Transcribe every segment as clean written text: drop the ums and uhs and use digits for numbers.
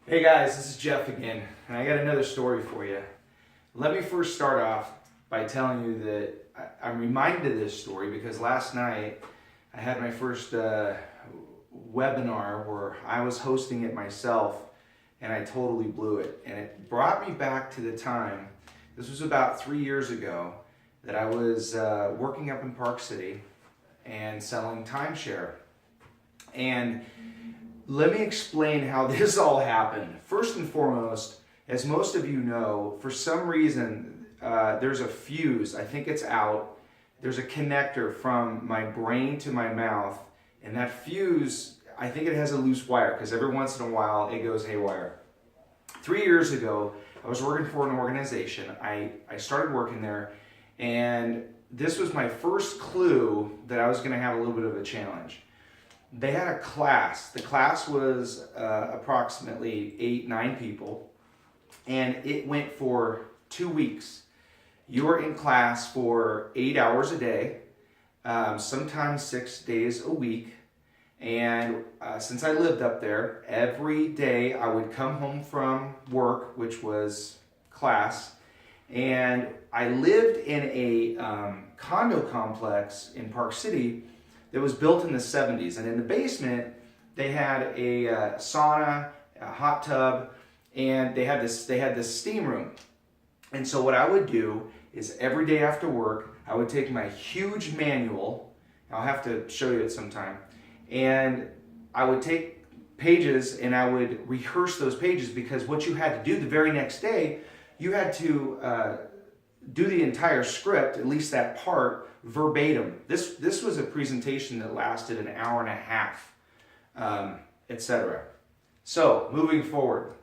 Hey guys, this is Jeff again, and I got another story for you. Let me first start off by telling you that I'm reminded of this story because last night I had my first webinar where I was hosting it myself and I totally blew it. And it brought me back to the time, this was about 3 years ago, that I was working up in Park City and selling timeshare. And let me explain how this all happened. First and foremost, as most of you know, for some reason, there's a fuse. I think it's out. There's a connector from my brain to my mouth, and that fuse, I think it has a loose wire because every once in a while it goes haywire. 3 years ago, I was working for an organization. I started working there, and this was my first clue that I was going to have a little bit of a challenge. They had a class. The class was approximately 8-9 people, and it went for 2 weeks. You were in class for 8 hours a day, sometimes 6 days a week. And since I lived up there, every day I would come home from work, which was class, and I lived in a condo complex in Park City that was built in the 70s. And in the basement, they had a sauna, a hot tub, and they had this steam room. And so what I would do is every day after work, I would take my huge manual, I'll have to show you it sometime, and I would take pages and I would rehearse those pages, because what you had to do the very next day, you had to do the entire script, at least that part, verbatim. This was a presentation that lasted an hour and a half, etc. So, moving forward.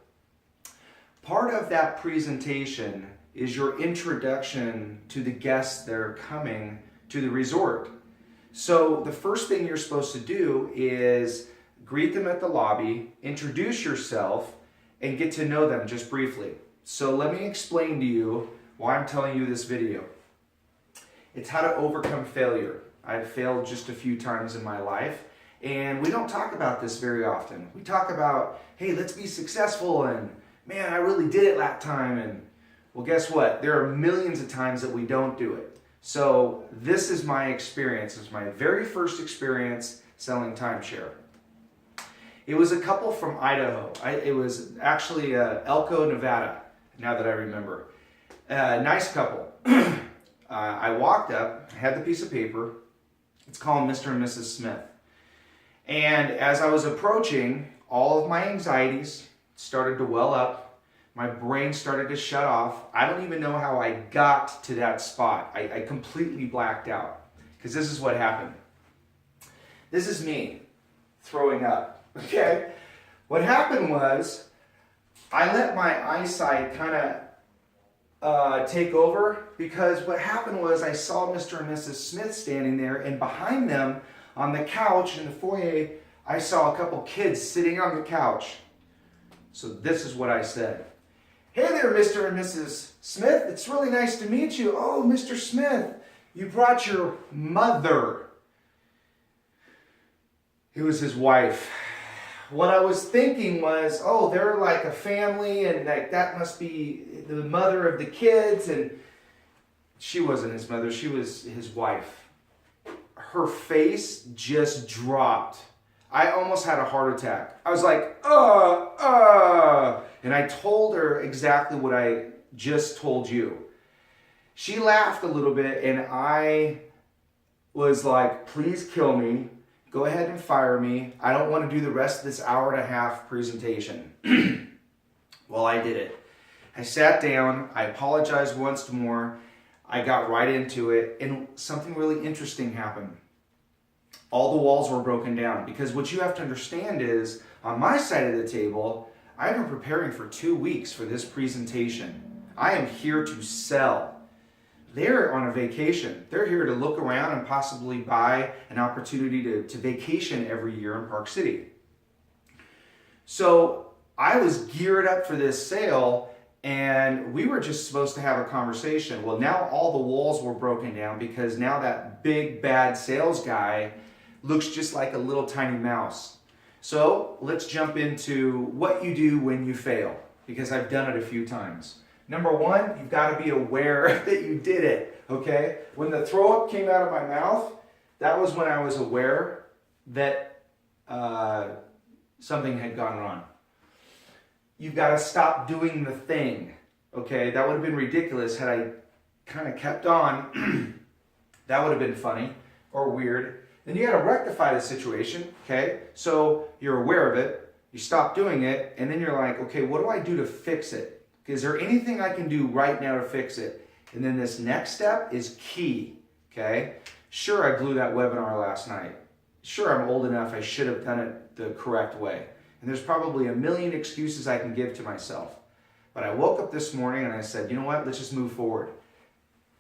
Part of that presentation is your introduction to the guests that are coming to the resort. So, the first thing you're supposed to do is greet them at the lobby, introduce yourself, and get to know them just briefly. So, let me explain to you why I'm telling you this video. It's how to overcome failure. I've failed just a few times in my life, and we don't talk about this very often. We talk about, hey, let's be successful, and man, I really did it that time, and well, guess what? There are millions of times that we don't do it. So this is my experience. It's my very first experience selling timeshare. It was a couple from Idaho. It was actually Elko, Nevada, now that I remember. Nice couple. I walked up, I had the piece of paper. It's called Mr. and Mrs. Smith. And as I was approaching, all of my anxieties started to well up. My brain started to shut off. I don't even know how I got to that spot. I completely blacked out, because this is what happened. This is me throwing up, okay? What happened was I let my eyesight kind of take over, because what happened was I saw Mr. and Mrs. Smith standing there, and behind them on the couch in the foyer, I saw a couple kids sitting on the couch. So this is what I said. Hey there, Mr. and Mrs. Smith. It's really nice to meet you. Oh, Mr. Smith, you brought your mother. It was his wife. What I was thinking was, oh, they're like a family, and like that must be the mother of the kids. And she wasn't his mother, she was his wife. Her face just dropped. I almost had a heart attack. I was like, and I told her exactly what I just told you. She laughed a little bit, and I was like, please kill me. Go ahead and fire me. I don't want to do the rest of this hour and a half presentation. Well, I did it. I sat down, I apologized once more, I got right into it, and something really interesting happened. All the walls were broken down, because what you have to understand is, on my side of the table, I've been preparing for 2 weeks for this presentation. I am here to sell. They're on a vacation. They're here to look around and possibly buy an opportunity to vacation every year in Park City. So I was geared up for this sale, and we were just supposed to have a conversation. Well, now all the walls were broken down, because now that big bad sales guy looks just like a little tiny mouse. So let's jump into what you do when you fail, because I've done it a few times. Number one, you've got to be aware that you did it, okay? When the throw up came out of my mouth, that was when I was aware that something had gone wrong. You've got to stop doing the thing, okay? That would have been ridiculous had I kind of kept on. That would have been funny or weird. Then you got to rectify the situation, okay? So you're aware of it, you stop doing it, and then you're like, okay, what do I do to fix it? Is there anything I can do right now to fix it? And then this next step is key, okay? Sure, I blew that webinar last night. Sure, I'm old enough, I should have done it the correct way. And there's probably a million excuses I can give to myself. But I woke up this morning and I said, you know what, let's just move forward.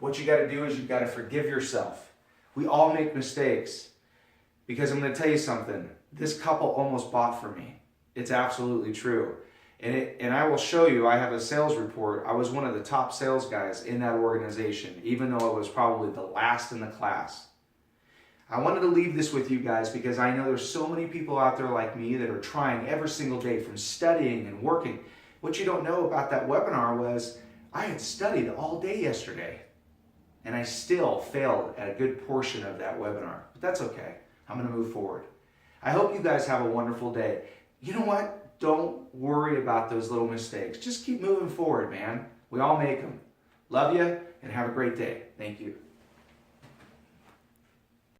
What you got to do is you've got to forgive yourself. We all make mistakes. Because I'm going to tell you something. This couple almost bought from me. It's absolutely true. And I will show you, I have a sales report. I was one of the top sales guys in that organization, even though I was probably the last in the class. I wanted to leave this with you guys because I know there's so many people out there like me that are trying every single day from studying and working. What you don't know about that webinar was I had studied all day yesterday. And I still failed at a good portion of that webinar. But that's okay. I'm going to move forward. I hope you guys have a wonderful day. You know what? Don't worry about those little mistakes. Just keep moving forward, man. We all make them. Love you and have a great day. Thank you.